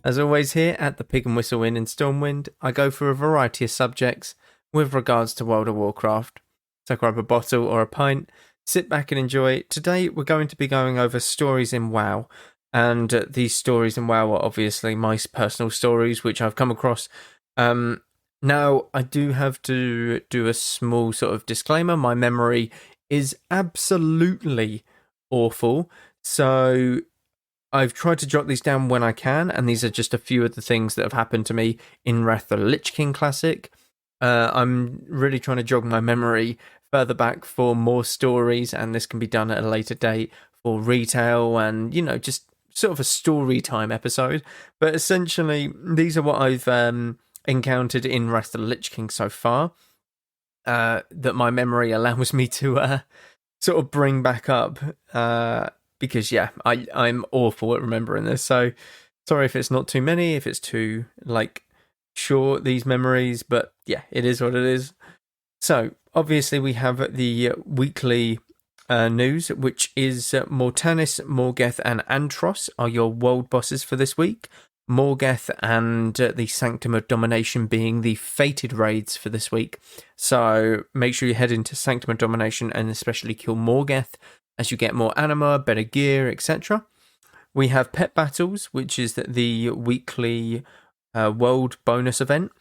As always, here at the Pig and Whistle Inn in Stormwind, I go for a variety of subjects with regards to World of Warcraft. So grab a bottle or a pint, sit back and enjoy. Today, we're going to be going over stories in WoW. And these stories in WoW are obviously my personal stories, which I've come across. Now, I do have to do a small sort of disclaimer. My memory is absolutely awful. So I've tried to jot these down when I can, and these are just a few of the things that have happened to me in Wrath of the Lich King Classic. I'm really trying to jog my memory further back for more stories, and this can be done at a later date for retail and, just sort of a story time episode. But essentially, these are what I've encountered in Wrath of the Lich King so far that my memory allows me to sort of bring back up. Because, yeah, I'm awful at remembering this. So, sorry if it's not too many, if it's too, short, these memories. But, yeah, it is what it is. So, obviously, we have the weekly news, which is Mortanis, Morgeth, and Antros are your world bosses for this week. Morgeth and the Sanctum of Domination being the fated raids for this week. So, make sure you head into Sanctum of Domination and especially kill Morgeth, as you get more anima, better gear, etc. We have Pet Battles, which is the weekly world bonus event.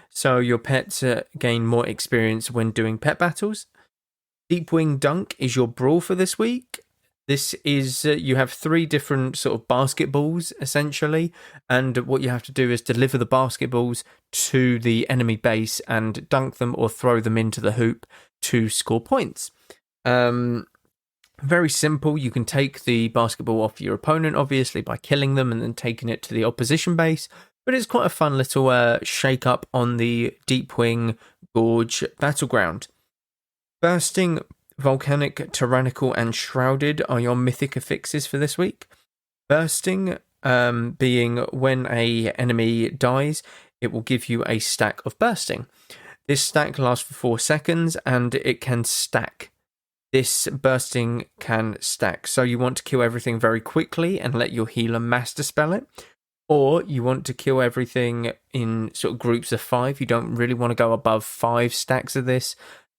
So your pets gain more experience when doing pet battles. Deepwing Dunk is your brawl for this week. This is, you have 3 different sort of basketballs, essentially. And what you have to do is deliver the basketballs to the enemy base and dunk them or throw them into the hoop to score points. Very simple. You can take the basketball off your opponent, obviously, by killing them and then taking it to the opposition base. But it's quite a fun little shake-up on the Deepwing Gorge battleground. Bursting, Volcanic, Tyrannical, and Shrouded are your mythic affixes for this week. Bursting, being when a enemy dies, it will give you a stack of Bursting. This stack lasts for 4 seconds, and it can stack. This bursting can stack. So you want to kill everything very quickly and let your healer master spell it. Or you want to kill everything in sort of groups of 5. You don't really want to go above 5 stacks of this.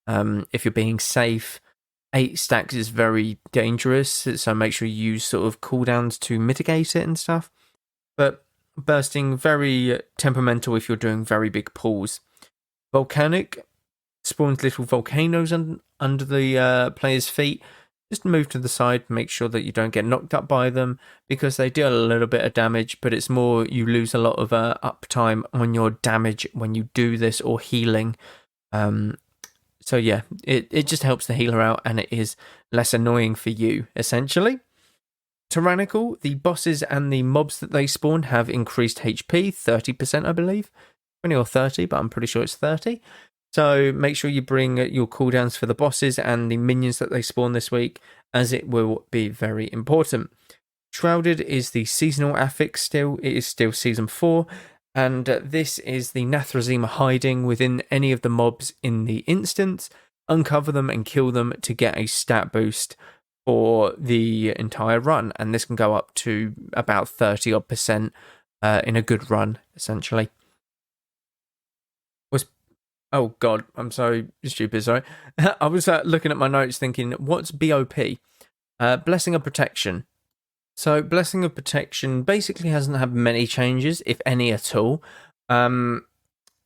If you're being safe, 8 stacks is very dangerous. So make sure you use sort of cooldowns to mitigate it and stuff. But bursting, very temperamental if you're doing very big pulls. Volcanic spawns little volcanoes under the player's feet. Just move to the side, make sure that you don't get knocked up by them, because they deal a little bit of damage, but it's more you lose a lot of uptime on your damage when you do this, or healing. So yeah, it just helps the healer out, and it is less annoying for you, essentially. Tyrannical, the bosses and the mobs that they spawn have increased HP, 30% I believe. 20 or 30, but I'm pretty sure it's 30. So make sure you bring your cooldowns for the bosses and the minions that they spawn this week, as it will be very important. Shrouded is the seasonal affix still. It is still Season 4. And this is the Nathrezima hiding within any of the mobs in the instance. Uncover them and kill them to get a stat boost for the entire run. And this can go up to about 30% in a good run, essentially. Oh God, I'm so stupid, sorry. I was looking at my notes thinking, what's BOP? Blessing of Protection. So Blessing of Protection basically hasn't had many changes, if any at all.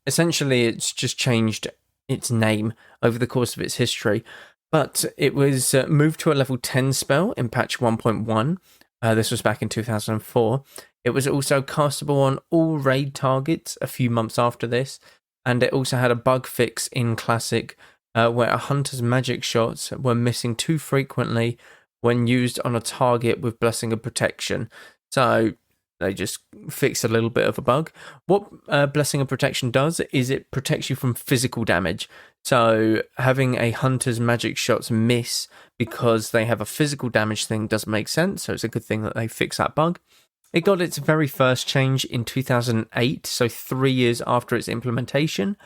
Essentially, it's just changed its name over the course of its history. But it was moved to a level 10 spell in patch 1.1. This was back in 2004. It was also castable on all raid targets a few months after this. And it also had a bug fix in Classic where a hunter's magic shots were missing too frequently when used on a target with Blessing of Protection. So they just fixed a little bit of a bug. What Blessing of Protection does is it protects you from physical damage. So having a hunter's magic shots miss because they have a physical damage thing doesn't make sense. So it's a good thing that they fix that bug. It got its very first change in 2008, so 3 years after its implementation,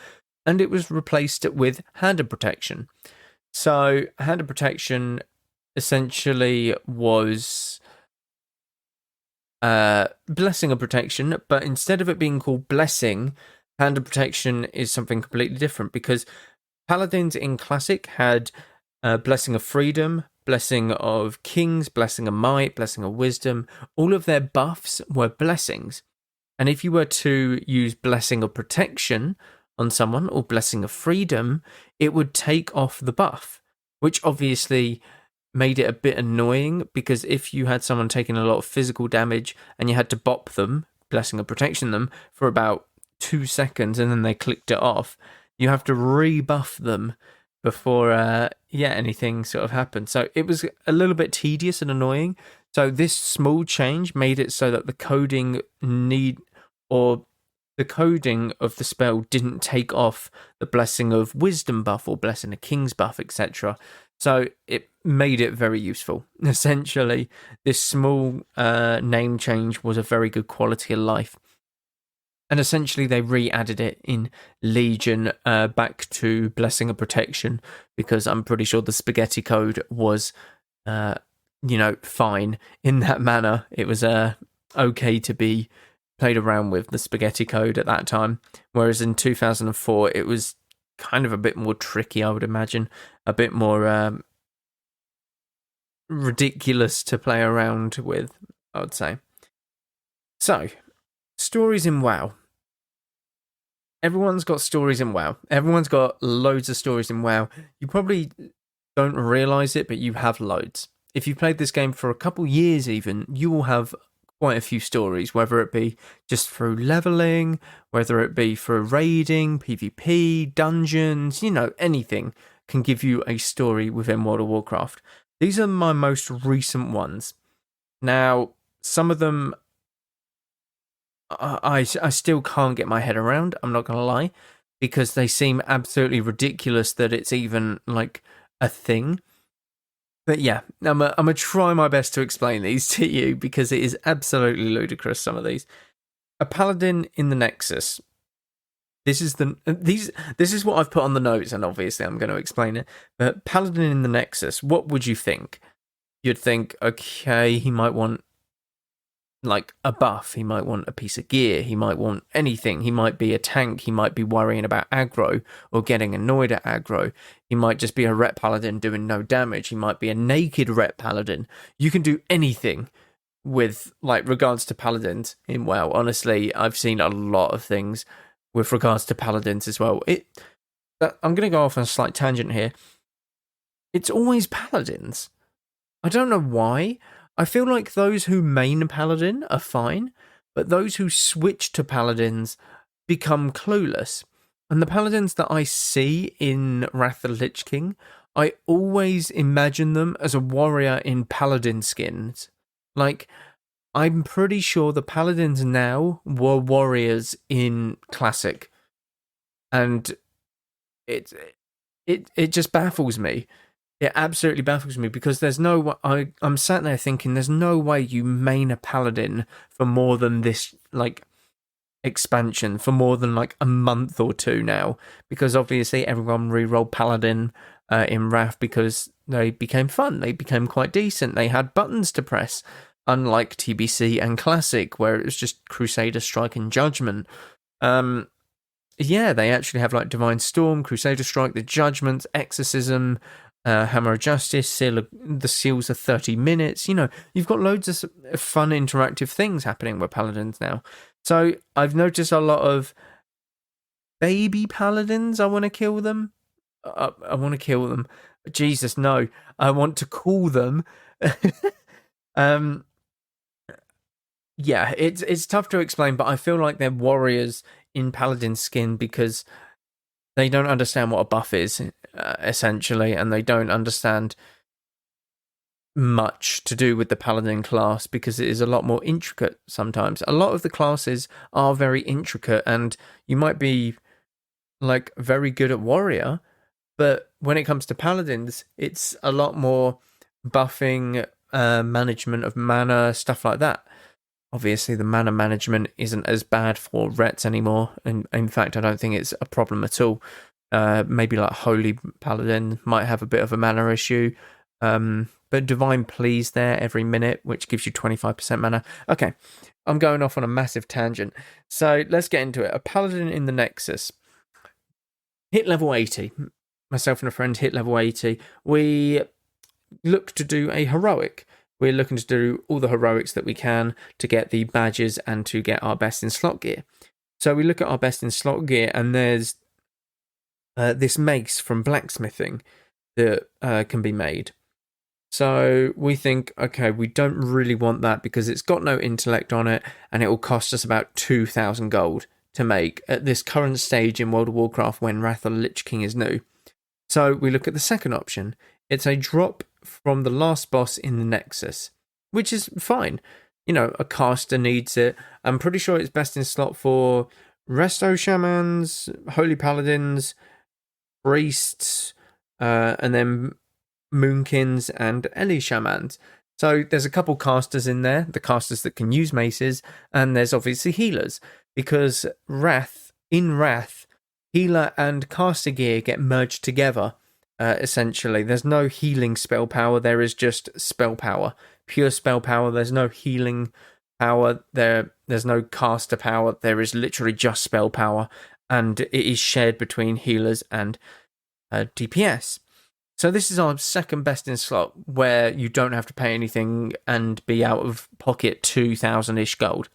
and it was replaced with Hand of Protection. So Hand of Protection essentially was blessing of protection, but instead of it being called blessing, hand of protection is something completely different, because paladins in classic had blessing of freedom, blessing of kings, blessing of might, blessing of wisdom. All of their buffs were blessings. And if you were to use blessing of protection on someone, or blessing of freedom, it would take off the buff, which obviously made it a bit annoying, because if you had someone taking a lot of physical damage and you had to bop them, blessing of protection them, for about 2 seconds and then they clicked it off, you have to rebuff them before anything sort of happened. So it was a little bit tedious and annoying. So this small change made it so that the coding of the spell didn't take off the blessing of wisdom buff or blessing of king's buff, etc. So it made it very useful. Essentially, this small name change was a very good quality of life. And essentially, they re-added it in Legion back to Blessing of Protection, because I'm pretty sure the spaghetti code was, fine in that manner. It was okay to be played around with the spaghetti code at that time. Whereas in 2004, it was kind of a bit more tricky, I would imagine. A bit more ridiculous to play around with, I would say. So, stories in WoW. Everyone's got stories in WoW. Everyone's got loads of stories in WoW. You probably don't realise it, but you have loads. If you've played this game for a couple years even, you will have quite a few stories, whether it be just through levelling, whether it be through raiding, PvP, dungeons, anything can give you a story within World of Warcraft. These are my most recent ones. Now, some of them I still can't get my head around, I'm not going to lie, because they seem absolutely ridiculous that it's even like a thing. But yeah, I'm going to try my best to explain these to you, because it is absolutely ludicrous, some of these. A paladin in the Nexus. This is what I've put on the notes, and obviously I'm going to explain it. But paladin in the Nexus, what would you think? You'd think, okay, he might want like a buff, he might want a piece of gear, he might want anything, he might be a tank, he might be worrying about aggro or getting annoyed at aggro, he might just be a ret paladin doing no damage, he might be a naked ret paladin. You can do anything with regards to paladins in WoW. Honestly, I've seen a lot of things with regards to paladins as well. I'm going to go off on a slight tangent here. It's always paladins. I don't know why. I feel like those who main Paladin are fine, but those who switch to Paladins become clueless. And the Paladins that I see in Wrath of the Lich King, I always imagine them as a warrior in Paladin skins. I'm pretty sure the Paladins now were warriors in Classic. And it just baffles me. It absolutely baffles me, because there's no way. I'm sat there thinking there's no way you main a paladin for more than this expansion, for more than a month or two now, because obviously everyone re-rolled paladin in Wrath because they became fun, they became quite decent, they had buttons to press, unlike TBC and Classic where it was just Crusader Strike and Judgment. They actually have Divine Storm, Crusader Strike, the Judgments, Exorcism, Hammer of Justice, the seals are 30 minutes. You've got loads of fun interactive things happening with paladins now. So I've noticed a lot of baby paladins. I want to kill them. I want to kill them. Jesus, no. I want to call them. It's tough to explain, but I feel like they're warriors in paladin skin because they don't understand what a buff is, essentially, and they don't understand much to do with the paladin class, because it is a lot more intricate sometimes. A lot of the classes are very intricate, and you might be very good at warrior, but when it comes to paladins, it's a lot more buffing, management of mana, stuff like that. Obviously, the mana management isn't as bad for Rets anymore. And in fact, I don't think it's a problem at all. Maybe Holy Paladin might have a bit of a mana issue. But Divine Please there every minute, which gives you 25% mana. Okay, I'm going off on a massive tangent. So let's get into it. A Paladin in the Nexus. Hit level 80. Myself and a friend hit level 80. We look to do a heroic. We're looking to do all the heroics that we can to get the badges and to get our best in slot gear. So we look at our best in slot gear, and there's this mace from blacksmithing that can be made. So we think, okay, we don't really want that because it's got no intellect on it, and it will cost us about 2,000 gold to make at this current stage in World of Warcraft when Wrath of the Lich King is new. So we look at the second option. It's a drop from the last boss in the Nexus, which is fine. You know, a caster needs it. I'm pretty sure it's best in slot for Resto Shamans, Holy Paladins, Priests, and then Moonkins and Eli Shamans. So there's a couple casters in there, the casters that can use maces, and there's obviously healers, because Wrath, healer and caster gear get merged together, essentially. There's no healing spell power, there is just spell power. Pure spell power, there's no healing power, there's no caster power, there is literally just spell power, and it is shared between healers and DPS. So this is our second best in slot, where you don't have to pay anything and be out of pocket 2,000-ish gold.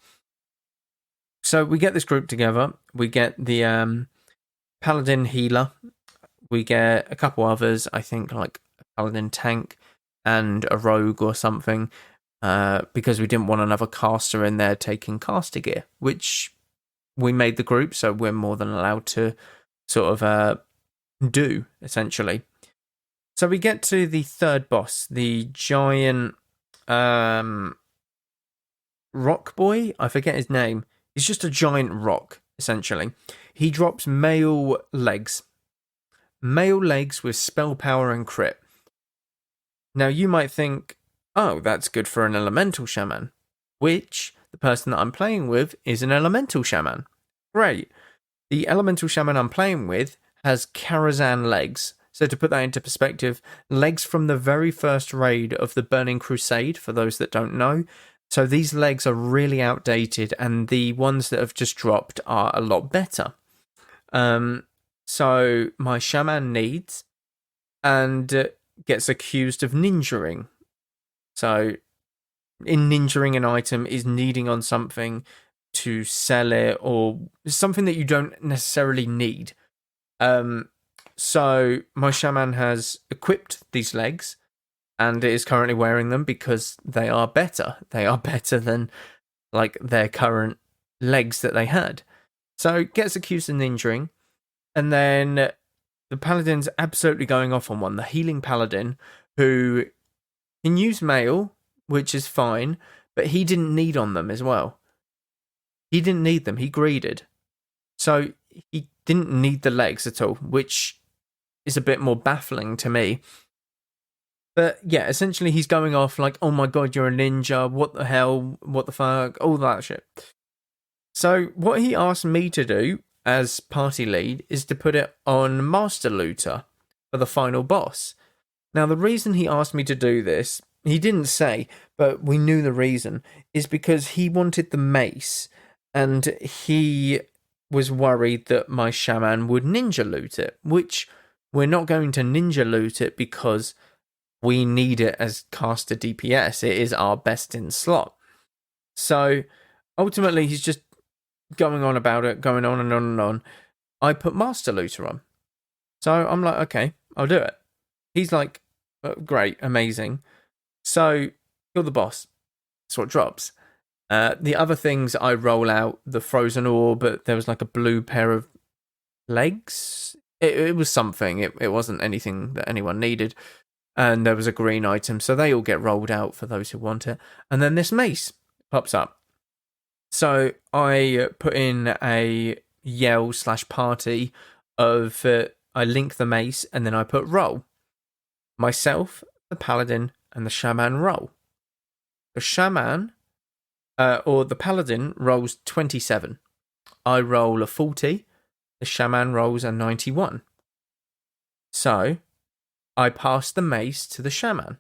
So we get this group together. We get the Paladin healer. We get a couple others, I think like a Paladin tank and a rogue or something, because we didn't want another caster in there taking caster gear, which we made the group, so we're more than allowed to sort of do, essentially. So we get to the third boss, the giant rock boy. I forget his name. He's just a giant rock, essentially. He drops male legs. Male legs with spell power and crit. Now you might think, oh, that's good for an elemental shaman, which the person that I'm playing with is an elemental shaman. Great. The elemental shaman I'm playing with has Karazhan legs. So to put that into perspective, legs from the very first raid of the Burning Crusade, for those that don't know. So these legs are really outdated, and the ones that have just dropped are a lot better. So my shaman needs and gets accused of ninjaing. So in ninjaing an item is needing on something to sell it, or something that you don't necessarily need. So my shaman has equipped these legs and is currently wearing them because they are better. They are better than like their current legs that they had. So gets accused of ninjaing, and then the paladin's absolutely going off on one, the healing paladin, who can use mail, which is fine, but he didn't need on them as well. He didn't need them, he greeded. So he didn't need the legs at all, which is a bit more baffling to me. But yeah, essentially he's going off like, oh my god, you're a ninja, what the hell, what the fuck, all that shit. So what he asked me to do as party lead is to put it on Master Looter for the final boss. Now the reason he asked me to do this, he didn't say, but we knew the reason, is because he wanted the mace, and he was worried that my shaman would ninja loot it, which we're not going to ninja loot it because we need it as caster DPS. It is our best in slot. So ultimately he's just going on about it, going on and on and on. I put Master Looter on. So I'm like, okay, I'll do it. He's like, great, amazing. So kill the boss. That's what drops. The other things I roll out, the frozen orb, but there was like a blue pair of legs. It was something. It wasn't anything that anyone needed. And there was a green item, so they all get rolled out for those who want it. And then this mace pops up. So I put in a yell/party of, I link the mace, and then I put roll. Myself, the paladin, and the shaman roll. The shaman, or the paladin, rolls 27. I roll a 40. The shaman rolls a 91. So I passed the mace to the shaman,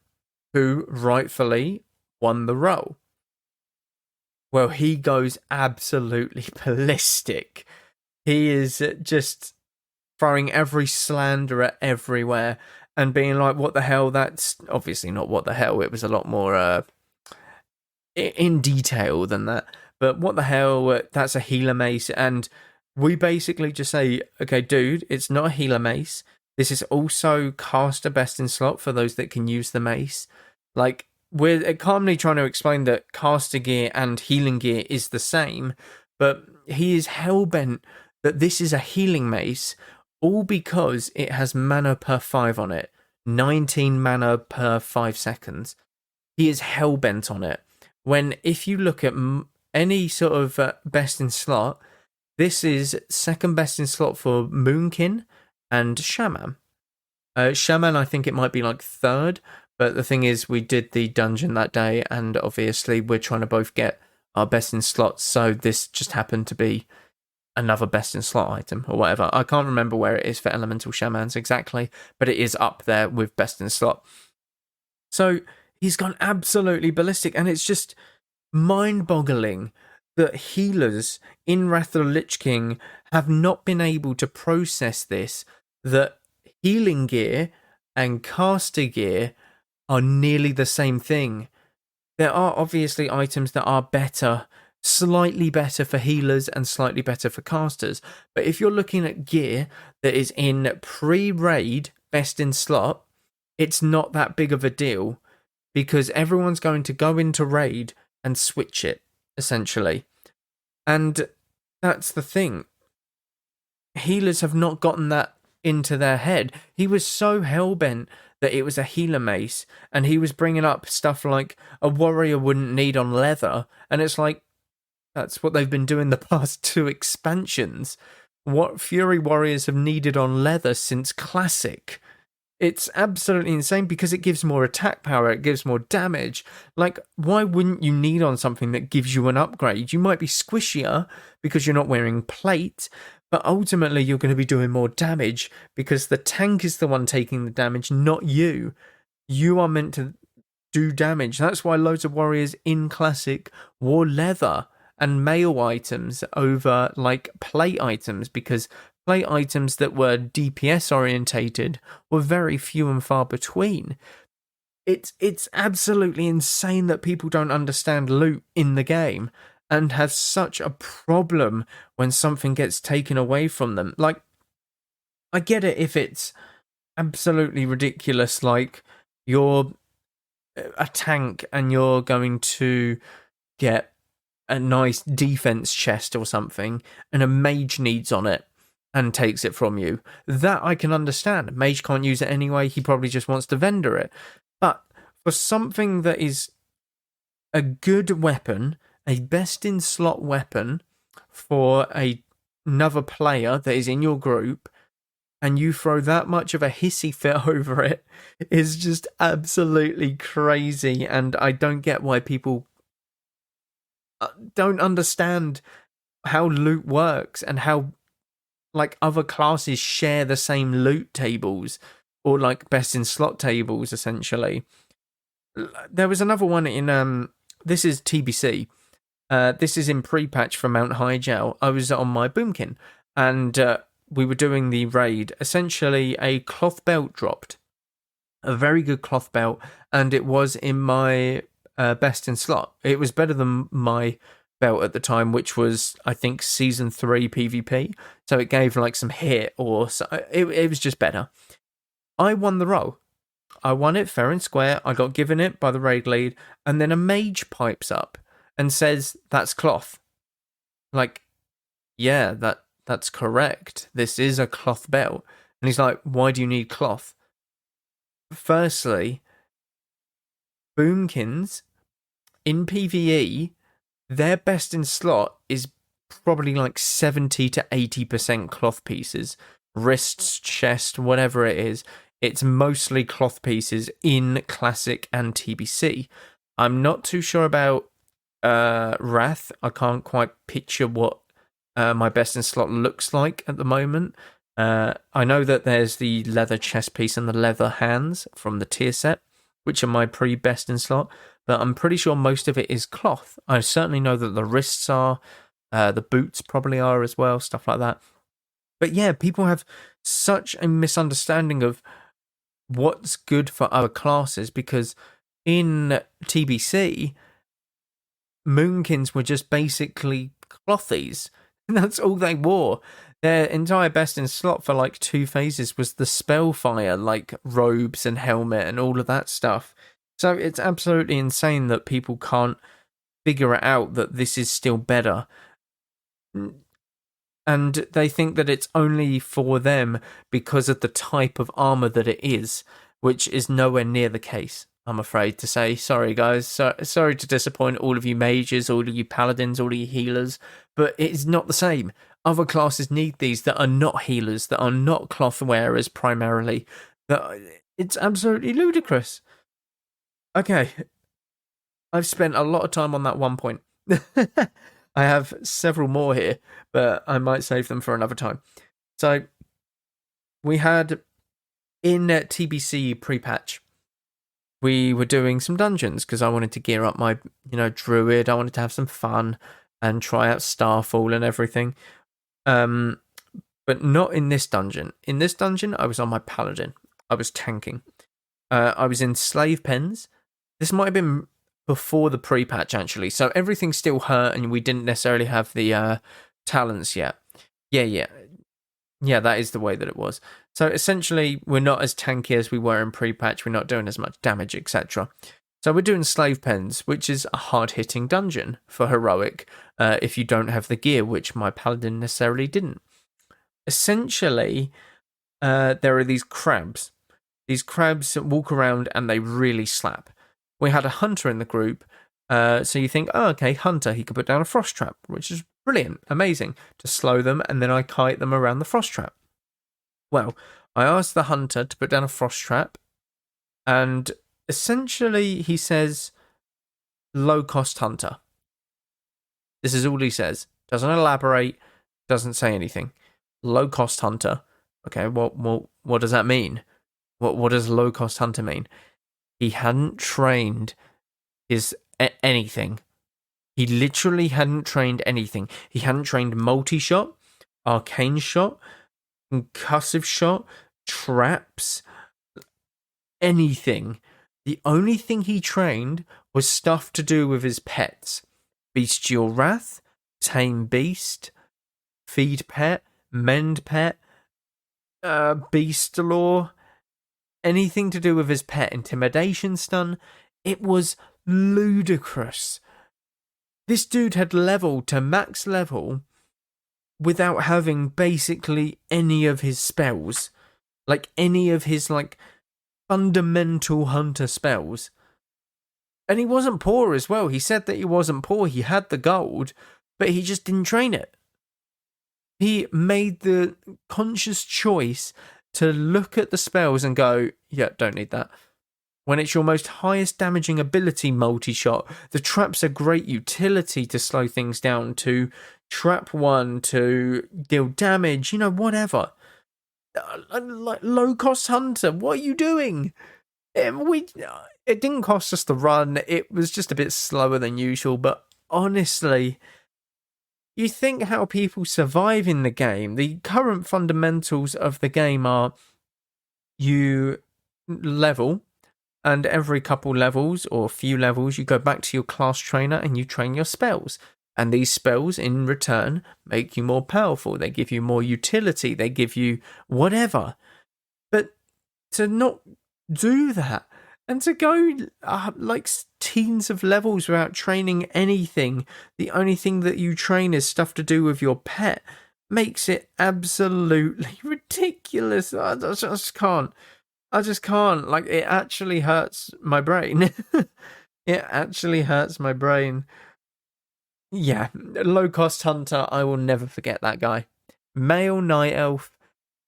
who rightfully won the role. Well, he goes absolutely ballistic. He is just throwing every slanderer everywhere and being like, what the hell? That's obviously not what the hell. It was a lot more in detail than that. But what the hell? That's a healer mace. And we basically just say, okay, dude, it's not a healer mace. This is also caster best in slot for those that can use the mace. Like, we're calmly trying to explain that caster gear and healing gear is the same, but he is hellbent that this is a healing mace, all because it has mana per 5 on it. 19 mana per 5 seconds. He is hellbent on it. When, if you look at any sort of best in slot, this is second best in slot for Moonkin and Shaman. Shaman, I think it might be like third, but the thing is, we did the dungeon that day, and obviously we're trying to both get our best in slots, so this just happened to be another best in slot item or whatever. I can't remember where it is for elemental shamans exactly, but it is up there with best in slot. So he's gone absolutely ballistic, and it's just mind-boggling that healers in Wrath of the Lich King have not been able to process this, that healing gear and caster gear are nearly the same thing. There are obviously items that are better, slightly better for healers and slightly better for casters, but if you're looking at gear that is in pre-raid best in slot, it's not that big of a deal, because everyone's going to go into raid and switch it, essentially. And that's the thing. Healers have not gotten that into their head. He was so hellbent that it was a healer mace, and he was bringing up stuff like a warrior wouldn't need on leather, and it's like, that's what they've been doing the past 2 expansions. What Fury warriors have needed on leather since Classic. It's absolutely insane because it gives more attack power, it gives more damage. Like, why wouldn't you need on something that gives you an upgrade? You might be squishier because you're not wearing plate, but ultimately you're going to be doing more damage because the tank is the one taking the damage, not you. You are meant to do damage. That's why loads of warriors in Classic wore leather and mail items over like plate items, because plate items that were DPS orientated were very few and far between. It's absolutely insane that people don't understand loot in the game and have such a problem when something gets taken away from them. Like, I get it if it's absolutely ridiculous, like you're a tank and you're going to get a nice defense chest or something and a mage needs on it and takes it from you. That I can understand. Mage can't use it anyway. He probably just wants to vendor it. But for something that is a good weapon, a best in slot weapon for another player that is in your group, and you throw that much of a hissy fit over it, is just absolutely crazy. And I don't get why people don't understand how loot works and how like other classes share the same loot tables or like best in slot tables, essentially. There was another one in this is TBC. This is in pre-patch for Mount Highgel. I was on my Boomkin and we were doing the raid. Essentially a cloth belt dropped, a very good cloth belt, and it was in my best in slot. It was better than my belt at the time, which was I think season 3 PvP, so it gave like some hit, or so, it was just better. I won the role. I won it fair and square. I got given it by the raid lead, and then a mage pipes up and says, "That's cloth." Like, yeah, that's correct. This is a cloth belt. And he's like, "Why do you need cloth?" Firstly, Boomkins in PvE, their best in slot is probably like 70 to 80% cloth pieces. Wrists, chest, whatever it is. It's mostly cloth pieces in Classic and TBC. I'm not too sure about Wrath. I can't quite picture what my best in slot looks like at the moment. I know that there's the leather chest piece and the leather hands from the tier set, which are my pre-best in slot, but I'm pretty sure most of it is cloth. I certainly know that the wrists are, the boots probably are as well, stuff like that. But yeah, people have such a misunderstanding of what's good for other classes because in TBC, Moonkins were just basically clothies. That's all they wore. Their entire best in slot for like 2 phases was the Spellfire, like robes and helmet and all of that stuff. So it's absolutely insane that people can't figure it out that this is still better. And they think that it's only for them because of the type of armor that it is, which is nowhere near the case, I'm afraid to say. Sorry, guys. Sorry to disappoint all of you mages, all of you paladins, all of you healers, but it's not the same. Other classes need these that are not healers, that are not cloth wearers primarily. It's absolutely ludicrous. Okay, I've spent a lot of time on that one point. I have several more here, but I might save them for another time. So, we had in TBC pre-patch, we were doing some dungeons because I wanted to gear up my, druid. I wanted to have some fun and try out Starfall and everything. But not in this dungeon. In this dungeon, I was on my paladin. I was tanking. I was in slave pens. This might have been before the pre-patch, actually. So everything still hurt, and we didn't necessarily have the talents yet. Yeah, that is the way that it was. So essentially, we're not as tanky as we were in pre-patch. We're not doing as much damage, etc. So we're doing slave pens, which is a hard-hitting dungeon for heroic if you don't have the gear, which my paladin necessarily didn't. Essentially, there are these crabs. These crabs walk around and they really slap. We had a hunter in the group, so you think, oh, okay, hunter, he could put down a frost trap, which is brilliant, amazing, to slow them, and then I kite them around the frost trap. Well, I asked the hunter to put down a frost trap, and essentially he says, low-cost hunter. This is all he says. Doesn't elaborate, doesn't say anything. Low-cost hunter. Okay, what does that mean? What does low-cost hunter mean? He hadn't trained anything. He literally hadn't trained anything. He hadn't trained multi-shot, arcane shot, concussive shot, traps, anything. The only thing he trained was stuff to do with his pets. Bestial Wrath, Tame Beast, Feed Pet, Mend Pet, Beast Lore, anything to do with his pet, intimidation stun. It was ludicrous. This dude had leveled to max level without having basically any of his spells. Like any of his fundamental hunter spells. And he wasn't poor as well. He said that he wasn't poor. He had the gold, but he just didn't train it. He made the conscious choice to look at the spells and go, yeah, don't need that. When it's your most highest damaging ability multi-shot, the traps are great utility to slow things down, to trap one, to deal damage, whatever. Like low-cost hunter, what are you doing? It didn't cost us the run. It was just a bit slower than usual, but honestly, you think how people survive in the game. The current fundamentals of the game are you level, and every couple levels or few levels, you go back to your class trainer and you train your spells. And these spells, in return, make you more powerful. They give you more utility. They give you whatever. But to not do that, and to go teens of levels without training anything, the only thing that you train is stuff to do with your pet, makes it absolutely ridiculous. I just can't. It actually hurts my brain. It actually hurts my brain. Yeah, low-cost hunter, I will never forget that guy. Male night elf,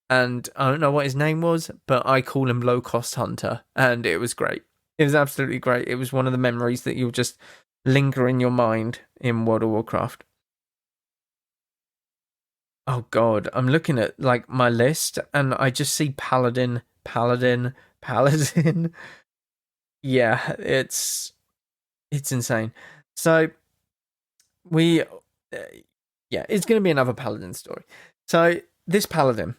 and I don't know what his name was, but I call him low-cost hunter, and it was great. It was absolutely great. It was one of the memories that you'll just linger in your mind in World of Warcraft. Oh god, I'm looking at like my list and I just see paladin, paladin, paladin. Yeah, it's insane. So we, yeah, it's going to be another paladin story. So this paladin,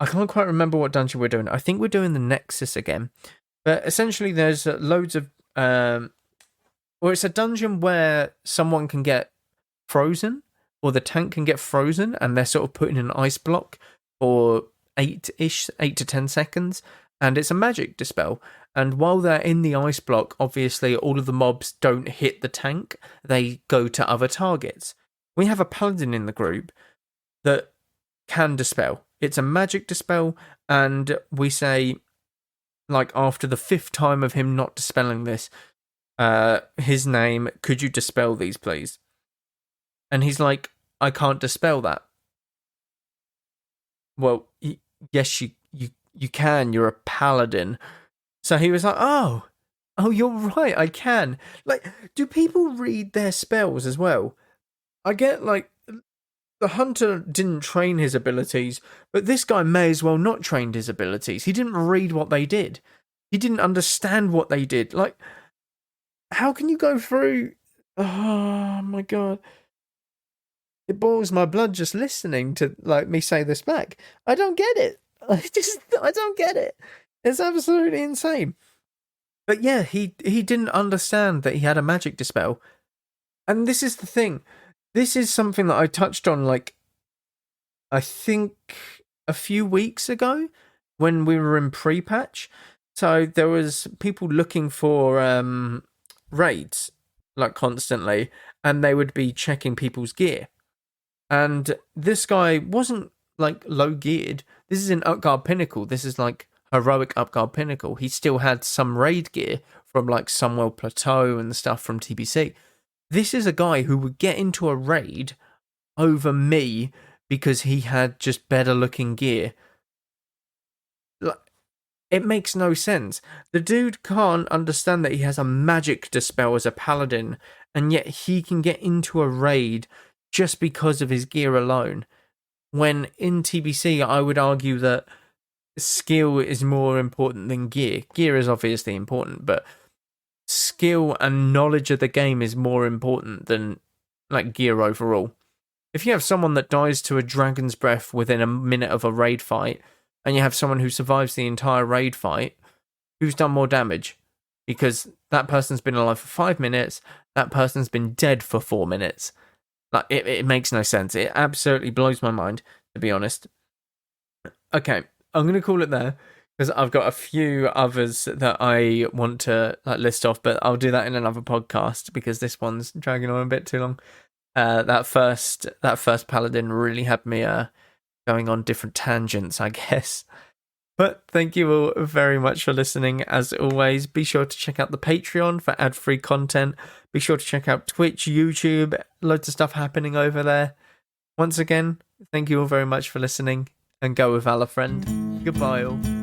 I can't quite remember what dungeon we're doing. I think we're doing the Nexus again, but essentially there's loads of, or it's a dungeon where someone can get frozen, or the tank can get frozen, and they're sort of put in an ice block for 8 to 10 seconds, and it's a magic dispel. And while they're in the ice block, obviously all of the mobs don't hit the tank, they go to other targets. We have a paladin in the group that can dispel. It's a magic dispel, and we say, like, after the 5th time of him not dispelling this, his name, could you dispel these, please? And he's like, I can't dispel that. Well, yes, you can. You're a paladin. So he was like, oh, you're right. I can. Like, do people read their spells as well? I get, like, the hunter didn't train his abilities, but this guy may as well not trained his abilities. He didn't read what they did. He didn't understand what they did. Like, how can you go through? Oh my god. It boils my blood just listening to like me say this back. I don't get it. I don't get it. It's absolutely insane. But yeah, he didn't understand that he had a magic dispel. And this is the thing. This is something that I touched on, like, I think a few weeks ago when we were in pre-patch. So there was people looking for raids, like, constantly, and they would be checking people's gear. And this guy wasn't, like, low geared. This is in Utgard Pinnacle. This is, like, heroic Utgard Pinnacle. He still had some raid gear from, like, Sunwell Plateau and stuff from TBC. This is a guy who would get into a raid over me because he had just better looking gear. Like, it makes no sense. The dude can't understand that he has a magic dispel as a paladin, and yet he can get into a raid just because of his gear alone. When in TBC, I would argue that skill is more important than gear. Gear is obviously important, but skill and knowledge of the game is more important than, like, gear overall. If you have someone that dies to a dragon's breath within a minute of a raid fight, and you have someone who survives the entire raid fight, who's done more damage? Because that person's been alive for 5 minutes, that person's been dead for 4 minutes. Like, it makes no sense. It absolutely blows my mind, to be honest. Okay, I'm going to call it there, because I've got a few others that I want to, like, list off, but I'll do that in another podcast, because this one's dragging on a bit too long. That first paladin really had me going on different tangents, I guess. But thank you all very much for listening. As always, be sure to check out the Patreon for ad-free content. Be sure to check out Twitch, YouTube, loads of stuff happening over there. Once again, thank you all very much for listening, and go with Valor, friend. Goodbye all.